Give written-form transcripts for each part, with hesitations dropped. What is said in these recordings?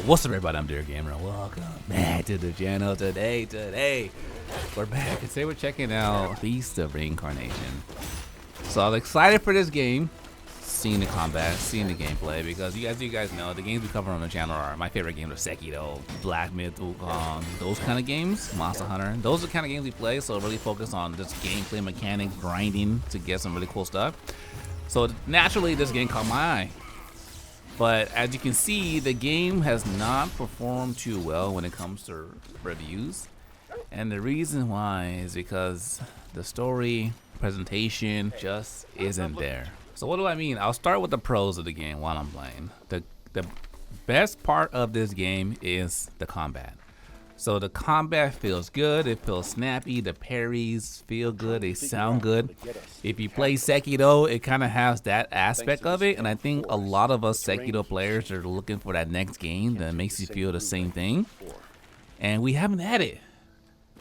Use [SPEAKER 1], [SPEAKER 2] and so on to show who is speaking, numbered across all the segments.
[SPEAKER 1] What's up, everybody? I'm Dear Gamer. Welcome back to the channel today. We're back and today we're checking out Feast of Reincarnation. So I'm excited for this game, seeing the combat, seeing the gameplay, because you guys know, the games we cover on the channel are my favorite games: are Sekiro, Black Myth, Wukong, those kind of games, Monster Hunter. Those are the kind of games we play, so really focus on just gameplay mechanics, grinding to get some really cool stuff. So naturally, this game caught my eye. But as you can see, the game has not performed too well when it comes to reviews. And the reason why is because the story presentation just isn't there. So what do I mean? I'll start with the pros of the game while I'm playing. The best part of this game is the combat. So the combat feels good, it feels snappy, the parries feel good, they sound good. If you play Sekiro, it kind of has that aspect of it, and I think a lot of us Sekiro players are looking for that next game that makes you feel the same thing. And we haven't had it.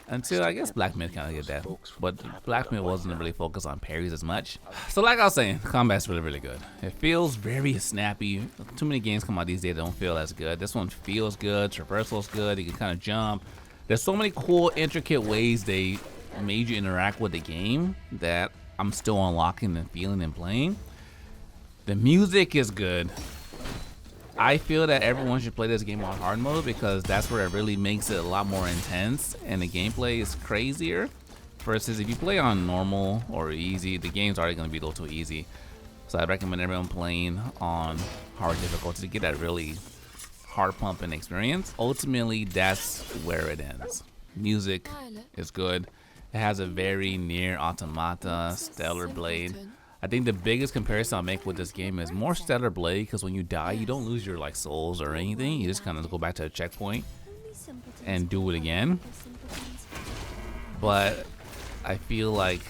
[SPEAKER 1] Until I guess Black Myth kind of get that, but Black Myth wasn't really focused on parries as much. So like I was saying, the combat's really good. It feels very snappy. Too many games come out these days that don't feel as good. This one feels good, traversal's good, you can kind of jump. There's so many cool, intricate ways they made you interact with the game that I'm still unlocking and feeling and playing. The music is good. I feel that everyone should play this game on hard mode because that's where it really makes it a lot more intense and the gameplay is crazier. Versus if you play on normal or easy, the game's already going to be a little too easy. So I recommend everyone playing on hard difficulty to get that really heart pumping experience. Ultimately, that's where it ends. Music is good. It has a very near Automata Stellar Blade. I think the biggest comparison I'll make with this game is more Stellar Blade, because when you die, you don't lose your like souls or anything. You just kind of go back to a checkpoint and do it again. But I feel like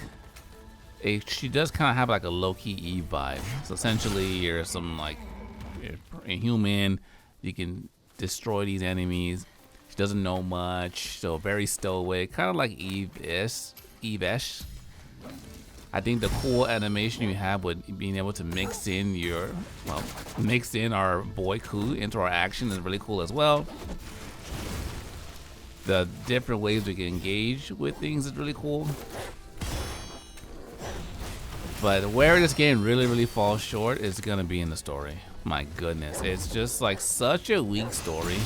[SPEAKER 1] she does kind of have like a low-key Eve vibe. So essentially, you're some like you're a human. You can destroy these enemies. She doesn't know much, so very stowaway, kind of like Eve-ish. I think the cool animation you have with being able to mix in our boy Ku into our action is really cool as well. The different ways we can engage with things is really cool. But where this game really falls short is gonna be in the story. My goodness, it's just like such a weak story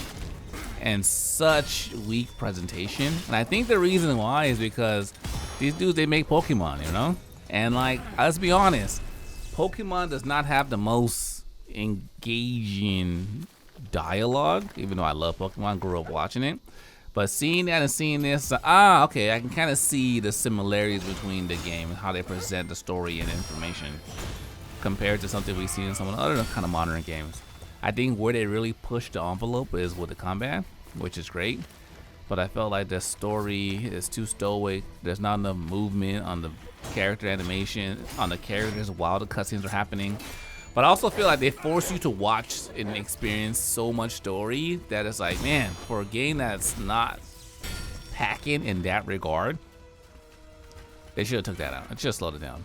[SPEAKER 1] and such weak presentation. And I think the reason why is because these dudes, they make Pokemon, you know? And like, let's be honest, Pokemon does not have the most engaging dialogue, even though I love Pokemon, grew up watching it. But seeing that and seeing this, okay, I can kind of see the similarities between the game and how they present the story and information compared to something we see in some of the other kind of modern games. I think where they really push the envelope is with the combat, which is great. But I felt like the story is too stowaway. There's not enough movement on the character animation, on the characters while the cutscenes are happening. But I also feel like they force you to watch and experience so much story that it's like, man, for a game that's not packing in that regard, they should have took that out. It should have slowed it down.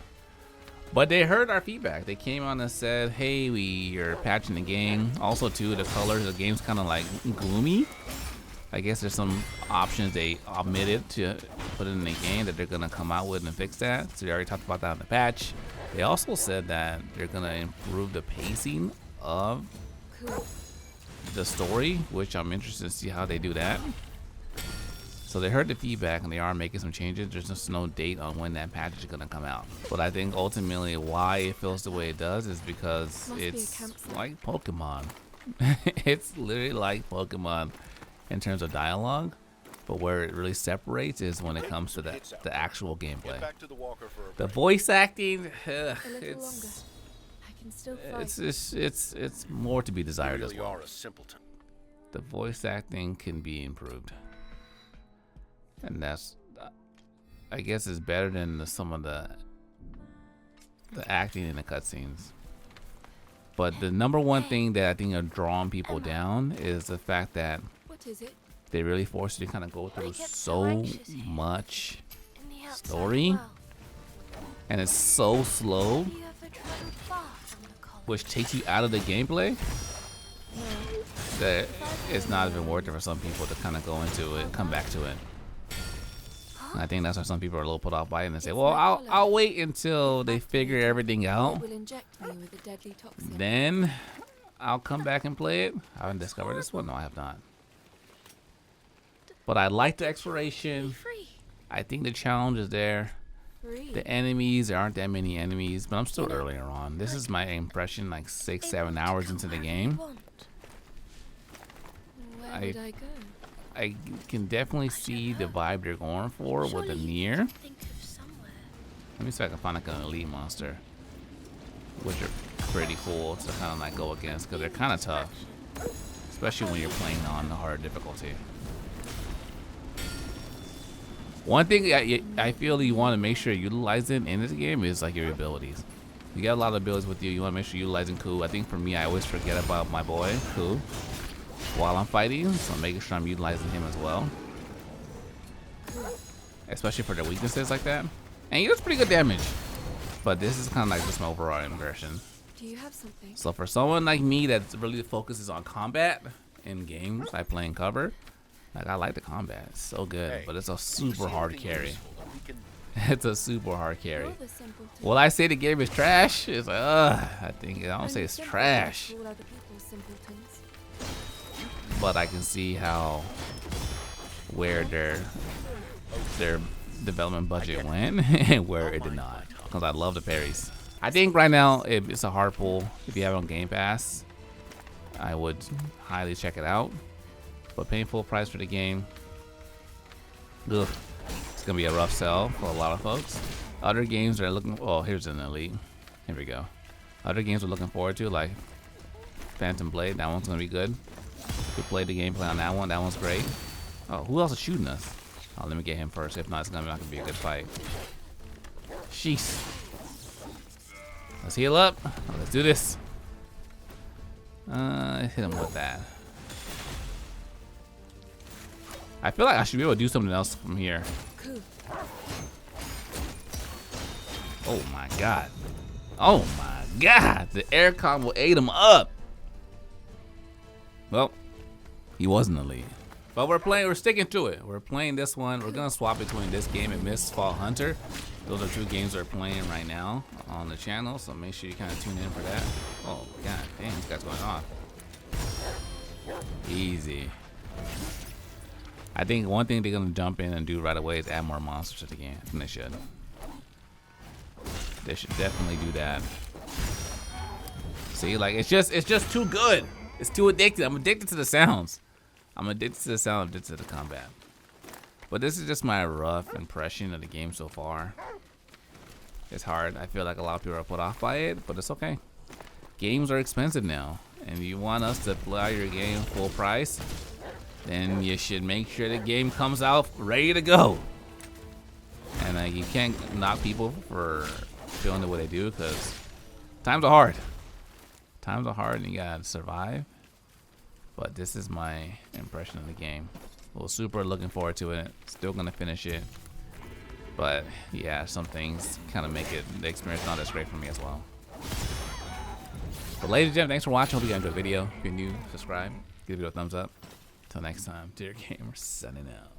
[SPEAKER 1] But they heard our feedback. They came on and said, hey, we are patching the game. Also, too, the colors of the game's kind of like gloomy. I guess there's some options they omitted to put in the game that they're gonna come out with and fix that. So they already talked about that in the patch. They also said that they're gonna improve the pacing of the story, which I'm interested to see how they do that. So they heard the feedback and they are making some changes. There's just no date on when that patch is gonna come out. But I think ultimately why it feels the way it does is because it's like Pokemon. It's literally like Pokemon in terms of dialogue, but where it really separates is when it comes to the actual gameplay. The voice acting, it's more to be desired as well. The voice acting can be improved, and that's, I guess, is better than some of the acting in the cutscenes. But the number one thing that I think are drawing people down is the fact that they really force you to kind of go through so much story, and it's so slow, which takes you out of the gameplay. that it's not even worth it for some people to kind of go into it, come back to it. And I think that's why some people are a little put off by it and they say, well, I'll wait until they figure everything out. Then I'll come back and play it. I haven't discovered this one. No, I have not. But I like the exploration. I think the challenge is there. The enemies, there aren't that many enemies, but I'm still earlier on. This is my impression, like 6-7 hours into the game. I can definitely see the vibe they're going for with the near. Let me see if I can find like an elite monster, which are pretty cool to kind of like go against because they're kind of tough, especially when you're playing on the hard difficulty. One thing I feel you want to make sure you're utilizing in this game is like your abilities. You got a lot of abilities with you. You want to make sure you're utilizing Ku. I think for me, I always forget about my boy Ku while I'm fighting, so I'm making sure I'm utilizing him as well. Especially for their weaknesses like that. And he does pretty good damage. But this is kind of like just my overall impression.
[SPEAKER 2] Do you have something?
[SPEAKER 1] So for someone like me that really focuses on combat in games, I play in cover. Like I like the combat, it's so good, but it's a super hard carry. It's a super hard carry. Will I say the game is trash? It's like, I don't say it's trash. But I can see how where their development budget went and where it did not. Because I love the parries. I think right now it's a hard pull. If you have it on Game Pass, I would highly check it out. But paying full price for the game, ugh, it's gonna be a rough sell for a lot of folks. Other games are looking. Oh, here's an elite. Here we go. Other games we're looking forward to, like Phantom Blade. That one's gonna be good. We played the gameplay on that one. That one's great. Oh, who else is shooting us? Oh, let me get him first. If not, it's not gonna be a good fight. Sheesh. Let's heal up. Let's do this. Hit him with that. I feel like I should be able to do something else from here. Oh my god. Oh my god. The air combo ate him up. Well, he wasn't elite. But we're sticking to it. We're playing this one. We're gonna swap between this game and Mistfall Hunter. Those are two games we're playing right now on the channel, so make sure you kind of tune in for that. Oh god, damn, this guy's going off. Easy. I think one thing they're gonna jump in and do right away is add more monsters to the game. I think they should. They should definitely do that. See, like it's just too good. It's too addictive. I'm addicted to the sounds. I'm addicted to the sound, addicted to the combat. But this is just my rough impression of the game so far. It's hard. I feel like a lot of people are put off by it, but it's okay. Games are expensive now, and you want us to play your game full price, then you should make sure the game comes out ready to go. And you can't knock people for feeling the way they do, because times are hard. Times are hard and you gotta survive. But this is my impression of the game. Well, super looking forward to it. Still gonna finish it. But yeah, some things kind of make it, the experience not as great for me as well. But ladies and gentlemen, thanks for watching. Hope you guys enjoyed the video. If you're new, subscribe. Give the video a thumbs up. Until next time, dear gamer, signing out.